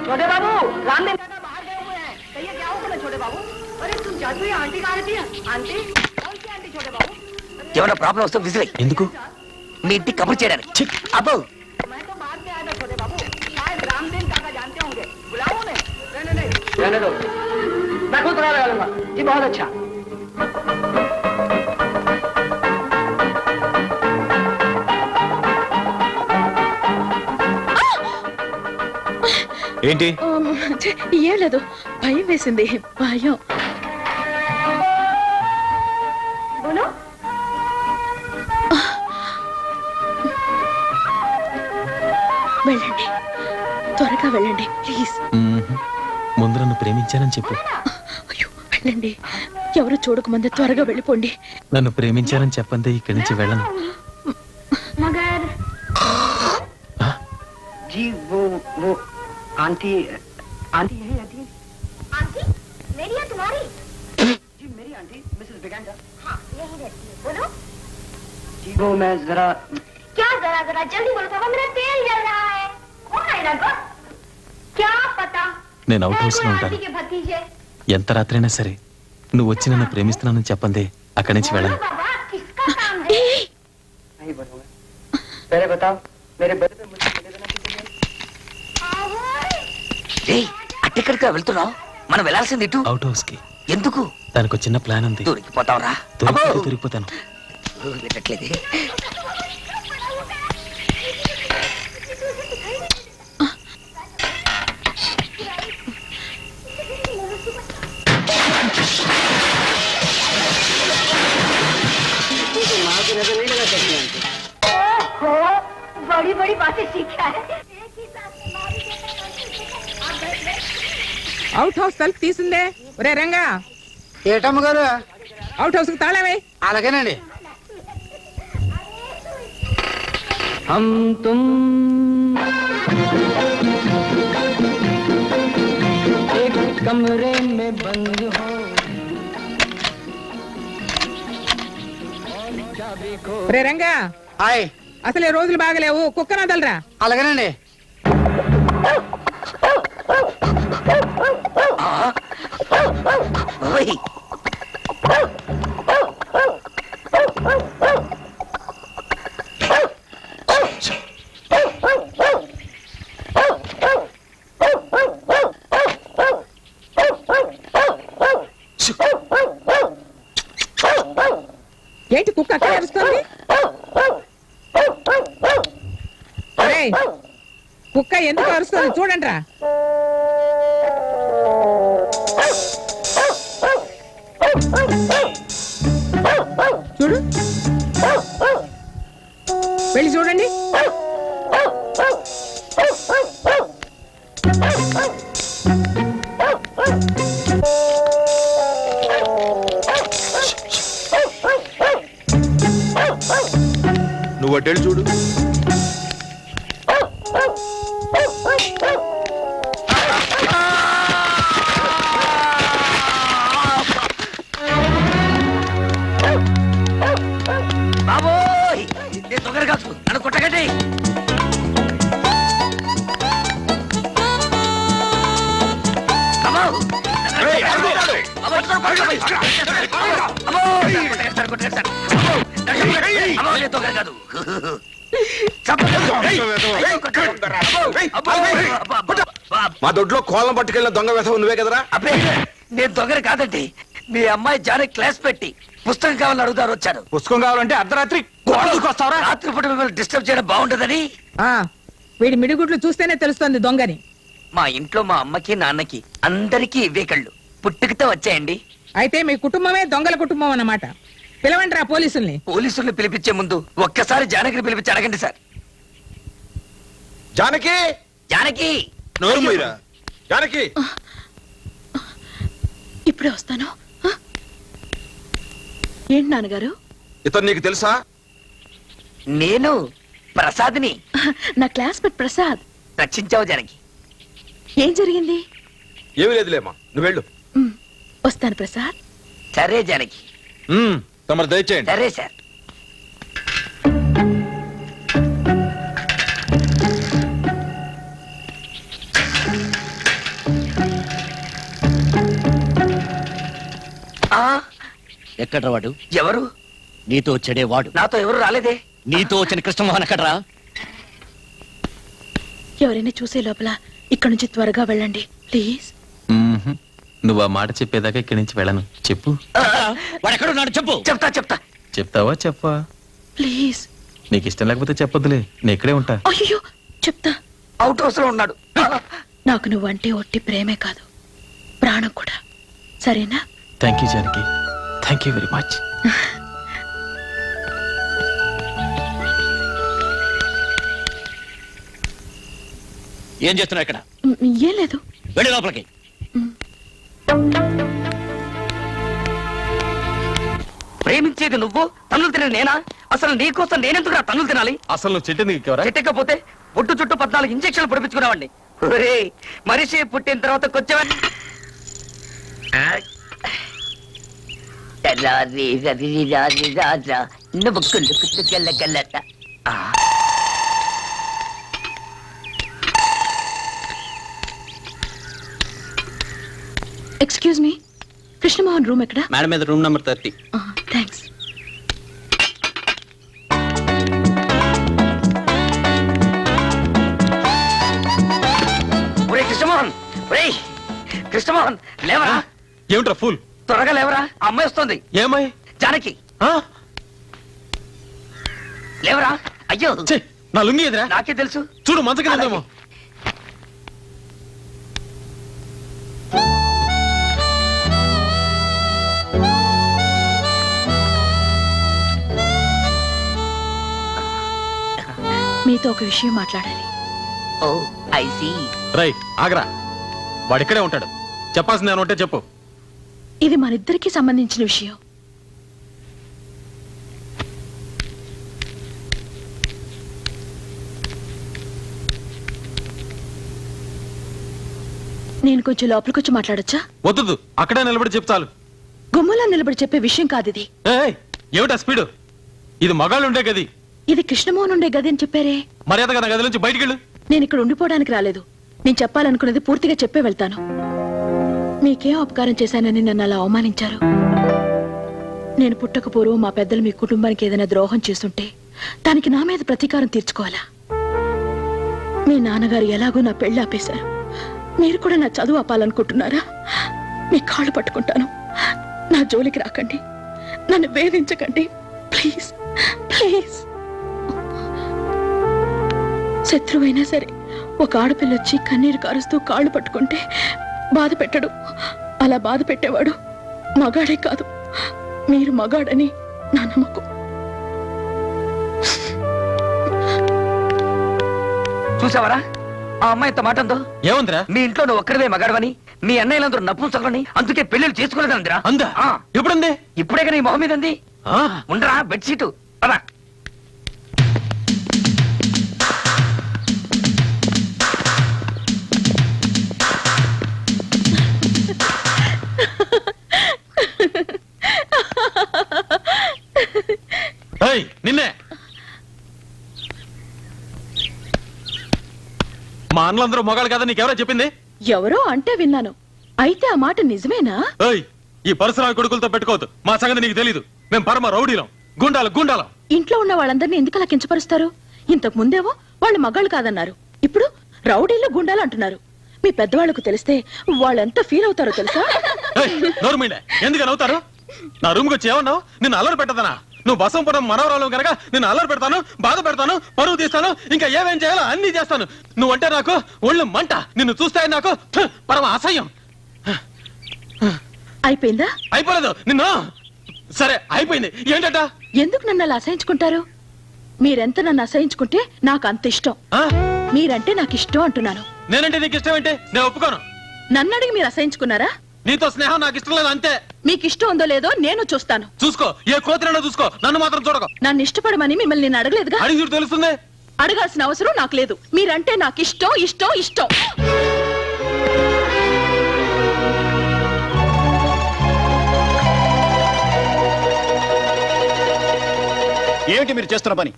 Speaker 2: छोटे बाबू, रामदेव दादा बाहर गए हुए हैं. कहिए क्या हुआ ना छोटे बाबू? अरे तुम जादू ही आंटी कहाँ रहती है? आंटी? कौन सी आंटी छोटे बाबू?
Speaker 4: ఏమైనా ప్రాబ్లం వస్తే విసిరి.
Speaker 9: ఎందుకు?
Speaker 4: మీ ఇంటికి కబుర్ చేయడానికి. అబ్బో,
Speaker 2: मैं तो बाद में आया था छोटे बाबू. शायद रामदेव दादा जानते होंगे. बुलाओ उन्हें. नहीं. रहने दो. मैं खुद लगा लूंगा. जी बहुत अच्छा.
Speaker 9: ఏంటి?
Speaker 7: ఏం లేదు, భయం వేసింది. భయం. వెళ్ళండి, త్వరగా వెళ్ళండి ప్లీజ్.
Speaker 9: ముందు నన్ను ప్రేమించానని చెప్పు.
Speaker 7: అయ్యో, వెళ్ళండి. ఎవరు చూడకముందే త్వరగా వెళ్ళిపోండి.
Speaker 9: నన్ను ప్రేమించానని చెప్పండి, ఇక్కడి నుంచి వెళ్ళను.
Speaker 2: जी वो आंटी यही आंटी.
Speaker 11: आंटी मेरी या तुम्हारी?
Speaker 2: जी मेरी आंटी मिसेस बिगेंडा.
Speaker 11: हाँ यही रहती है. बोलो.
Speaker 2: जी वो मैं जरा.
Speaker 11: क्या जरा जल्दी बोलो पापा, मेरा तेल जल रहा है. कौन आएगा गो? क्या पता.
Speaker 9: నేను అవుట్ హౌస్ లో ఉంటాను. ఎంత రాత్రైనా సరే నువ్వు వచ్చి నన్ను ప్రేమిస్తున్నానని చెప్పండి, అక్కడి నుంచి వెళ్ళను.
Speaker 2: नहीं बोलूंगा. पहले बताओ मेरे बड़े पे मुझे मिले देना किसी ने.
Speaker 4: అట్టెక్కడికి వెళ్తున్నావు? మనం వెళ్ళాల్సింది ఇటు,
Speaker 9: అవుట్ హౌస్ కి.
Speaker 4: ఎందుకు?
Speaker 9: దానికి ఒక చిన్న ప్లాన్ ఉంది.
Speaker 4: దొరికిపోతావురా?
Speaker 9: దొరికిపోతాను.
Speaker 4: వినట్లేదే.
Speaker 11: बड़ी बड़ी बातें सीखा है.
Speaker 12: అవుట్ హౌస్ తలుపు తీసిందే. ఒరే రంగా,
Speaker 2: ఏటమ్మ గారు
Speaker 12: అవుట్ హౌస్ కి తాళమే.
Speaker 2: అలాగేనండి. हम तुम एक कमरे में बंद हो.
Speaker 12: ఒరే రంగా,
Speaker 2: హాయ్.
Speaker 12: అసలే రోజులు బాగలేవు, కుక్కన వదలరా.
Speaker 2: అలాగేనండి.
Speaker 12: చక్కగా అరుస్తుంది? ఒరేయ్, కుక్క ఎందుకు అరుస్తుంది చూడండి రా. చూడు, వెళ్ళి చూడండి.
Speaker 3: నువ్వు అటెళ్ళు చూడు.
Speaker 4: బాబోయ్, నేను దొంగలు కాదు, నన్ను కొట్టగండి.
Speaker 3: మా దొడ్లో కోళ్ళం పట్టుకెళ్ళిన దొంగ వేసవు నువ్వే కదరా?
Speaker 4: అబ్బే, నేను దొంగలు కాదండి. మీ అమ్మాయి జానకి క్లాస్ పెట్టి పుస్తకం కావాలని అడుగుతారు వచ్చాను.
Speaker 3: పుస్తకం కావాలంటే అర్ధరాత్రి గోడకొస్తావరా?
Speaker 4: రాత్రిపూట మిమ్మల్ని డిస్టర్బ్ చేయడం బాగుంటదని.
Speaker 12: వీడి మిడిగుడ్లు చూస్తేనే తెలుస్తుంది దొంగని.
Speaker 4: మా ఇంట్లో మా అమ్మకి నాన్నకి అందరికీ ఇవే కళ్ళు పుట్టుకతో వచ్చాయండి.
Speaker 12: అయితే మీ కుటుంబమే దొంగల కుటుంబం అన్నమాట. పిలవండి రా పోలీసుల్ని.
Speaker 4: పోలీసుల్ని పిలిపించే ముందు ఒక్కసారి జానకిని పిలిపించి అడగండి సార్.
Speaker 3: జానకి,
Speaker 4: జానకి,
Speaker 3: నోరు మూయరా. జానకి,
Speaker 7: ఇప్పుడే వస్తాను. ఏంటి నాన్నగారు?
Speaker 3: ఇతను నీకు తెలుసా?
Speaker 4: నేను ప్రసాద్ని.
Speaker 7: నా క్లాస్మేట్ ప్రసాద్.
Speaker 4: రక్షించావు జానకి.
Speaker 7: ఏం జరిగింది?
Speaker 3: ఏమీ లేదులేమ్మా, నువ్వు వెళ్ళు.
Speaker 7: వస్తాను ప్రసాద్.
Speaker 4: సరే జానకి.
Speaker 3: తమరు దయచేయండి.
Speaker 4: సరే సార్.
Speaker 5: ఎక్కడ్రా వాడు?
Speaker 4: ఎవరు?
Speaker 5: నీతో చెడే వాడు.
Speaker 4: నాతో ఎవరు రాలేదే.
Speaker 5: నీతో వచ్చిన కృష్ణమోహన్ ఎక్కడ్రా?
Speaker 7: ఎవరైనా చూసే లోపల ఇక్కడ నుంచి త్వరగా వెళ్ళండి ప్లీజ్.
Speaker 9: నువ్వు ఆ మాట చెప్పేదాకా ఇక్కడి నుంచి వెళ్ళను. చెప్పు.
Speaker 5: వాడు ఎక్కడున్నాడు చెప్పు.
Speaker 4: చెప్తా.
Speaker 9: చెప్తావా? చెప్పా.
Speaker 7: ప్లీజ్.
Speaker 9: నీకు ఇష్టం లేకపోతే చెప్పొద్దులే, నేను ఇక్కడే ఉంటా.
Speaker 7: అయ్యో చెప్తా.
Speaker 4: అవుట్ హౌస్ లో ఉన్నాడు.
Speaker 7: నాకు నువ్వంటే ఒట్టి ప్రేమే కాదు, ప్రాణం కూడా. సరేనా?
Speaker 9: Thank you Janaki, thank you very much.
Speaker 5: ఏం చేస్తున్నావు ఇక్కడ?
Speaker 7: ఏం లేదు.
Speaker 5: వెళ్ళి లోపలికి.
Speaker 4: ప్రేమించేది నువ్వు, తన్నులు తినే నేనా? అసలు నీకోసం నేనెందుకు తన్నులు తినాలి?
Speaker 9: అసలు నువ్వు చెట్టు
Speaker 4: చెట్టకపోతే ఒట్టు చుట్టూ 14 ఇంజక్షన్లు పొడిపించుకున్నావండి. మనిషి పుట్టిన తర్వాత కొంచెం
Speaker 7: ఎక్స్క్యూజ్ మీ, కృష్ణమోహన్ రూమ్ ఎక్కడ?
Speaker 5: మేడం మీద రూమ్ నెంబర్ 30.
Speaker 7: థ్యాంక్స్.
Speaker 4: కృష్ణమోహన్ లేవరా.
Speaker 9: ఏమిట్రా ఫుల్?
Speaker 4: త్వరగా లేవరా, అమ్మాయి వస్తుంది.
Speaker 9: ఏమై?
Speaker 4: జానకి. లేవరా. అయ్యో
Speaker 9: నా లుంగి ఎదురా?
Speaker 4: నాకే తెలుసు.
Speaker 9: చూడు మంచ కిందేమో.
Speaker 7: మీతో ఒక విషయం మాట్లాడాలి.
Speaker 4: ఓ ఐ సీ.
Speaker 9: రై ఆగరా, వాడిక్కడే ఉంటాడు. చెప్పాల్సింది ఏమంటే చెప్పు.
Speaker 7: ఇది మనిద్దరికి సంబంధించిన విషయం. నేను కొంచెం లోపలికొచ్చి మాట్లాడొచ్చా?
Speaker 9: వద్దు, అక్కడే నిలబడి చెప్తాను.
Speaker 7: గుమ్మలా నిలబడి చెప్పే విషయం కాదు ఇది.
Speaker 9: ఏమిటా స్పీడు? ఇది మగాళ్ళు ఉండే గది.
Speaker 7: ఇది కృష్ణమోహన్ ఉండే గది అని చెప్పారే.
Speaker 9: మర్యాదగా నా గది నుంచి బయటికి వెళ్ళు.
Speaker 7: నేను ఇక్కడ ఉండిపోవడానికి రాలేదు. నేను చెప్పాలనుకున్నది పూర్తిగా చెప్పే వెళ్తాను. మీకేం అపకారం చేశానని నన్ను అలా అవమానించారు. నేను పుట్టక పూర్వం మా పెద్దలు మీ కుటుంబానికి ఏదైనా ద్రోహం చేస్తుంటే దానికి నా మీద ప్రతీకారం తీర్చుకోవాలా? మీ నాన్నగారు ఎలాగో నా పెళ్లి ఆపేశారు. మీరు కూడా నా చదువు ఆపాలనుకుంటున్నారా? మీ కాళ్ళు పట్టుకుంటాను. నా జోలికి రాకండి, నన్ను వేధించకండి ప్లీజ్. ప్లీజ్. శత్రువైనా సరే ఒక ఆడపిల్ల వచ్చి కన్నీరు కారుస్తూ కాళ్ళు పట్టుకుంటే బాధ పెట్టడు. అలా బాధ పెట్టేవాడు మగాడే కాదు. మీరు మగాడని నా నమ్మకం.
Speaker 4: చూసావరా ఆ అమ్మాయి ఇంత మాట ఉందో?
Speaker 9: ఏముందిరా?
Speaker 4: మీ ఇంట్లో నువ్వు ఒక్కడవే మగాడవని, మీ అన్నయ్యలందరూ నపుంసకులని, అందుకే పెళ్లిళ్ళు చేసుకోలేదందిరా.
Speaker 9: అందా? ఎప్పుడుంది?
Speaker 4: ఇప్పుడే కదా నీ మొహం మీద ఉంది. ఉండరా బెడ్షీటు పదా.
Speaker 9: నిన్నే మా అన్నలందరూ మొగాళ్ళు కదా నీకెవరో చెప్పింది?
Speaker 7: ఎవరో అంటే విన్నాను. అయితే ఆ మాట నిజమేనా?
Speaker 9: ఈ పరశురామి కొడుకులతో పెట్టుకోవద్దు. మా సంగతి నీకు తెలీదు. మేము పరమ రౌడీలం, గుండాలం.
Speaker 7: ఇంట్లో ఉన్న వాళ్ళందరినీ ఎందుకు అలా కించపరుస్తారు? ఇంతకు ముందేవో వాళ్ళు మగాళ్ళు కాదన్నారు, ఇప్పుడు రౌడీలు గుండాలు అంటున్నారు. మీ పెద్దవాళ్లకు తెలిస్తే వాళ్ళెంత ఫీల్ అవుతారో తెలుసా?
Speaker 9: ఎందుకని అవుతారు? నా రూమ్కి వచ్చి ఏమన్నావు? నిన్ను అల్లరి పెట్టదనా? నువ్వు బసంపురం మనవరాలు కనుక నిన్ను అల్లరి పెడతాను, బాధ పెడతాను, పరువు తీస్తాను, ఇంకా ఏమేం చేయాలో అన్ని చేస్తాను. నువ్వంటే నాకు ఒళ్ళు మంట. నిన్ను చూస్తే నాకు పరమ అసహ్యం.
Speaker 7: అయిపోయిందా?
Speaker 9: అయిపోలేదు. నిన్ను సరే అయిపోయింది. ఏంటట?
Speaker 7: ఎందుకు నన్ను అలా అసహించుకుంటారు? మీరెంత నన్ను అసహించుకుంటే నాకు అంత ఇష్టం. మీరంటే నాకు ఇష్టం అంటున్నాను.
Speaker 9: నేనంటే నీకు ఇష్టం ఏంటి? నేను ఒప్పుకోను.
Speaker 7: నన్ను అడిగి మీరు అసహించుకున్నారా?
Speaker 9: నీతో స్నేహం నాకు ఇష్టం లేదు అంతే.
Speaker 7: మీకు ఇష్టం ఉందో లేదో నేను చూస్తాను.
Speaker 9: చూసుకో, ఏ కోతినో చూసుకో, నన్ను మాత్రం చూడకు.
Speaker 7: నన్ను ఇష్టపడమని మిమ్మల్ని నేను అడగలేదుగా.
Speaker 9: అడిగి చూడు తెలుస్తుంది.
Speaker 7: అడగాల్సిన అవసరం నాకు లేదు. మీరంటే నాకు ఇష్టం ఇష్టం ఇష్టం.
Speaker 13: ఏమిటి మీరు చేస్తున్న పని?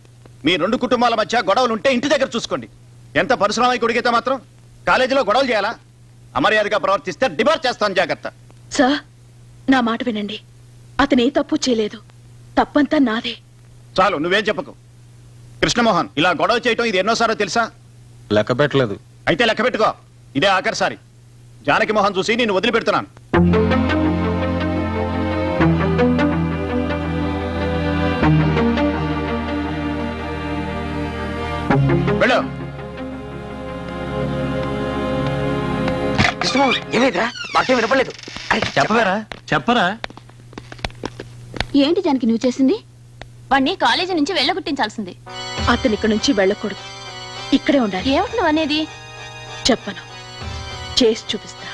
Speaker 13: మీ రెండు కుటుంబాల మధ్య గొడవలు ఉంటే ఇంటి దగ్గర చూసుకోండి. ఎంత పరశురామయ్య కొడుకైతే మాత్రం కాలేజీలో గొడవలు చేయాలా? అమర్యాదగా ప్రవర్తిస్తే డిబార్ చేస్తాను, జాగ్రత్త.
Speaker 7: సార్, నా మాట వినండి. అతను ఏ తప్పు చేయలేదు. తప్పంతా నాదే.
Speaker 13: చాలు, నువ్వేం చెప్పకు. కృష్ణమోహన్, ఇలా గొడవ చేయటం ఇది ఎన్నోసారో తెలుసా?
Speaker 9: లెక్క పెట్టలేదు.
Speaker 13: అయితే లెక్క పెట్టుకో. ఇదే ఆఖరిసారి. జానకి మోహన్ చూసి నేను వదిలిపెడుతున్నాను. వెళ్ళు.
Speaker 4: ఏమైందిరా? మాకేం వినపడలేదు.
Speaker 9: చెప్పరా.
Speaker 14: ఏంటి జానకి నువ్వు చేసింది? వాణ్ణి కాలేజీ నుంచి వెళ్ళగొట్టించాల్సింది.
Speaker 7: అతను ఇక్కడ నుంచి వెళ్ళకూడదు, ఇక్కడే ఉండాలి.
Speaker 14: ఏమిటి నువ్వు అనేది?
Speaker 7: చెప్పను, చేసి చూపిస్తా.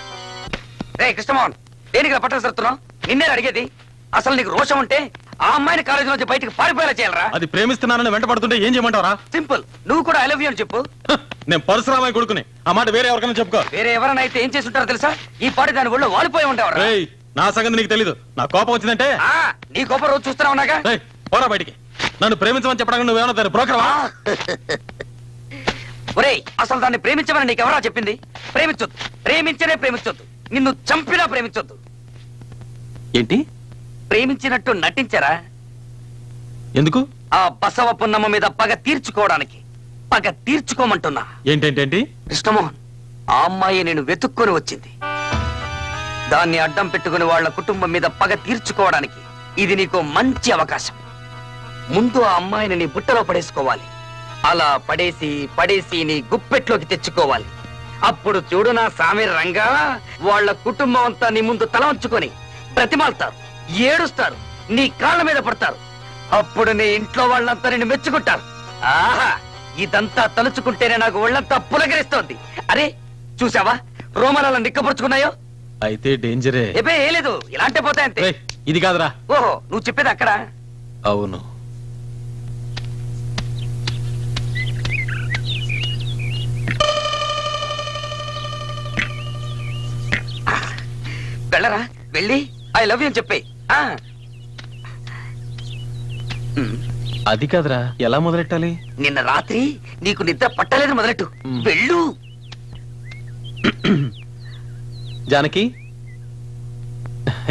Speaker 4: రే కృష్ణమోహన్, దేనికి పట్టణ సరుతున్నావు? నిన్నే అడిగేది. అసలు నీకు రోషం ఉంటే ఆ అమ్మాయిని కాలేజీ నుంచి బయటికి పారిపోయేలా చేయాలరా?
Speaker 9: అది ప్రేమిస్తున్నానని వెంట పడుతుంటే ఏం చేయమంటారా?
Speaker 4: సింపుల్. నువ్వు కూడా ఐ లవ్ యూ అని చెప్పు.
Speaker 9: నేను పరశురామయ్య కొడుకుని. ఆ మాట వేరే ఎవరికైనా చెప్పుకో.
Speaker 4: వేరే ఎవరైనా అయితే ఏం చేసి ఉంటారో తెలుసా? ఈ పాటి దాని ఒళ్ళు వాలిపోయి ఉంటావరా?
Speaker 9: నా సంగతి నీకు తెలీదు. నా కోపం వచ్చిందంటే
Speaker 4: నీ కోపం రోజు చూస్తున్నా ఉన్నాగా.
Speaker 9: పోరా బయటికి. నన్ను ప్రేమించమని చెప్పడానికి నువ్వేమన్నా దాన్ని బ్రోకర్వా?
Speaker 4: ఒరేయ్, అసలు దాన్ని ప్రేమించమని నీకెవరా చెప్పింది? ప్రేమించొద్దు, ప్రేమించనే ప్రేమించొద్దు, నిన్ను చంపినా ప్రేమించొద్దు.
Speaker 9: ఏంటి?
Speaker 4: ప్రేమించినట్టు నటించరా?
Speaker 9: ఎందుకు?
Speaker 4: ఆ బసవ పున్నమ్మ మీద పగ తీర్చుకోవడానికి. పగ తీర్చుకోమంటున్నా.
Speaker 9: ఏంటేంటేంటి?
Speaker 4: కృష్ణమోహన్, ఆ అమ్మాయి నేను వెతుక్కొని వచ్చింది. దాన్ని అడ్డం పెట్టుకుని వాళ్ళ కుటుంబం మీద పగ తీర్చుకోవడానికి ఇది నీకు మంచి అవకాశం. ముందు ఆ అమ్మాయిని నీ బుట్టలో పడేసుకోవాలి. అలా పడేసి పడేసి నీ గుప్పెట్లోకి తెచ్చుకోవాలి. అప్పుడు చూడు నా సామి రంగా, వాళ్ళ కుటుంబం అంతా నీ ముందు తల వంచుకొని బ్రతిమాలుతారు, ఏడుస్తారు, నీ కాళ్ళ మీద పడతారు. అప్పుడు నీ ఇంట్లో వాళ్ళంతా నిన్ను మెచ్చుకుంటారు. ఆహా, ఇదంతా తలుచుకుంటేనే నాకు ఒళ్ళంతా పులకరిస్తోంది. అరే చూసావా రోమనాలు నిక్కపరుచుకున్నాయో?
Speaker 9: అయితే డేంజరే.
Speaker 4: ఏ లేదు, ఇలాంటి పోతాయంతే.
Speaker 9: ఇది కాదురా.
Speaker 4: ఓహో, నువ్వు చెప్పేది అక్కడ.
Speaker 9: అవును.
Speaker 4: వెళ్ళరా, వెళ్ళి ఐ లవ్ యూ అని చెప్పే.
Speaker 9: అది కాదురా, ఎలా మొదలెట్టాలి?
Speaker 4: నిన్న రాత్రి నీకు నిద్ర పట్టలేదు మొదలెట్టు. వెళ్ళు.
Speaker 9: Janaki,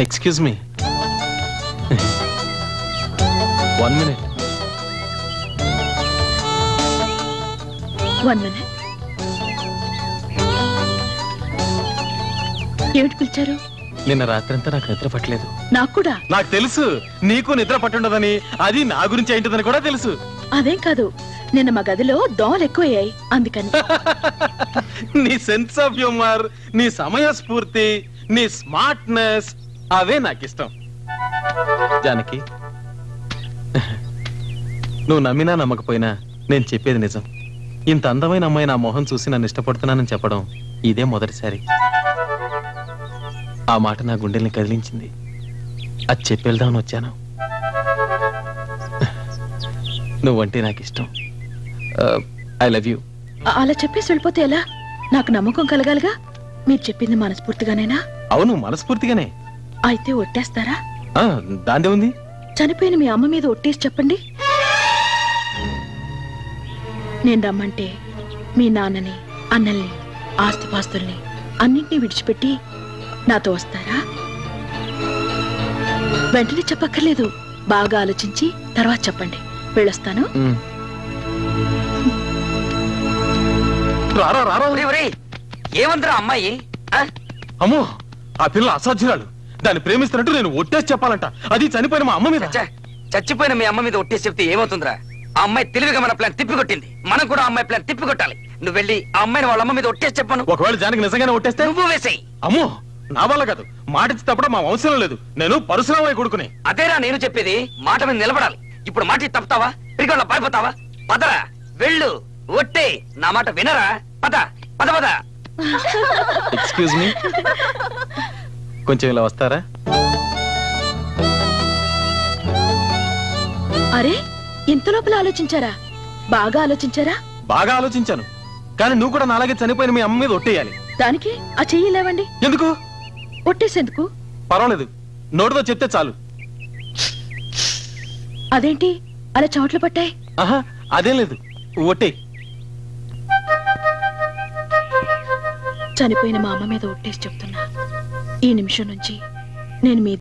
Speaker 9: excuse me, 1 minute.
Speaker 7: 1 minute. ఏమిటి పిలిచారు?
Speaker 9: నిన్న రాత్రంతా నాకు నిద్ర పట్టలేదు.
Speaker 7: నాకు కూడా.
Speaker 9: నాకు తెలుసు నీకు నిద్ర పట్టుండదని, అది నా గురించి ఏంటిదని కూడా తెలుసు.
Speaker 7: అదేం కాదు, నిన్న మా గదిలో దోమలు ఎక్కువయ్యాయి అందుకని.
Speaker 9: నీ సెన్స్ ఆఫ్ హ్యూమర్, నీ సమయ స్ఫూర్తి, నీ స్మార్ట్నెస్ అవే నాకు ఇష్టం. జానకి, నువ్వు నమ్మినా నమ్మకపోయినా నేను చెప్పేది నిజం. ఇంత అందమైన అమ్మాయి నా మొహం చూసి నన్ను ఇష్టపడుతున్నానని చెప్పడం ఇదే మొదటిసారి. ఆ మాట నా గుండెల్ని కదిలించింది. అది చెప్పేద్దామని వచ్చాను. నువ్వంటే నాకు ఇష్టం. I love you.
Speaker 7: అలా చెప్పేసి వెళ్ళిపోతే ఎలా? నాకు నమ్మకం కలగాలిగా. మీరు చెప్పింది మనస్ఫూర్తిగానేనా?
Speaker 9: అవును, మనస్ఫూర్తిగానే.
Speaker 7: అయితే ఒట్టేస్తారా?
Speaker 9: దాందే ఉంది.
Speaker 7: చనిపోయిన మీ అమ్మ మీద ఒట్టేసి చెప్పండి. నేను రమ్మంటే మీ నాన్నని, అన్నల్ని, ఆస్తిపాస్తుల్ని అన్నింటినీ విడిచిపెట్టి నాతో వస్తారా? వెంటనే చెప్పక్కర్లేదు, బాగా ఆలోచించి తర్వాత చెప్పండి. వెళ్ళొస్తాను.
Speaker 4: ఏమందరా అమ్మాయి?
Speaker 9: అమ్మో, ఆ పిల్ల అసాధ్యురాలు. దాన్ని ప్రేమిస్తున్నట్టు నేను ఒట్టేసి చెప్పాలంట, అది చనిపోయిన మా అమ్మ మీద.
Speaker 4: చచ్చిపోయిన మీ అమ్మ మీద ఒట్టేసి చెప్తే ఏమవుతుందిరా? ఆ అమ్మాయి తెలివిగా మన ప్లాన్ తిప్పికొట్టింది. మనం కూడా ఆ అమ్మాయి ప్లాన్ తిప్పికొట్టాలి. నువ్వు వెళ్ళి ఆ అమ్మాయిని వాళ్ళ అమ్మ మీద ఒట్టేసి చెప్పను.
Speaker 9: ఒకవేళ జానకి నిజంగానే ఒట్టేస్తే
Speaker 4: నువ్వు వేసేయి.
Speaker 9: అమ్మో, నా వల్ల కాదు. మాట ఇచ్చి తప్పడం మా వంశంలో లేదు. నేను పరశురామయ్య కొడుకుని.
Speaker 4: అదేరా నేను చెప్పేది. మాట మీద నిలబడాలి. ఇప్పుడు మాట తప్పుతావా? పిరిగొల్ల పారిపోతావా? పదరా, వెళ్ళు, ఒట్టే. నా మాట వినరా? పద పద పద.
Speaker 9: ఎక్స్క్యూజ్ మీ, కొంచెం ఇలా వస్తారా?
Speaker 7: అరే, ఇంత లోపల ఆలోచించారా? బాగా ఆలోచించారా?
Speaker 9: బాగా ఆలోచించాను, కానీ నువ్వు కూడా నాలాగే చనిపోయిన మీ అమ్మ మీద ఒట్టేయాలి.
Speaker 7: దానికి ఆ చెయ్యి లేవండి.
Speaker 9: ఎందుకు?
Speaker 7: ఒట్టేసేందుకు?
Speaker 9: పర్వాలేదు, నోటితో చెప్తే చాలు.
Speaker 7: అదేంటి అలా చెమట్లు పట్టాయి?
Speaker 9: ఆహా, అదేం లేదు, ఒట్టే.
Speaker 7: చనిపోయిన మా అమ్మ మీద ఒట్టేసి చెప్తున్నా, ఈ నిమిషం నుంచి నేను మీ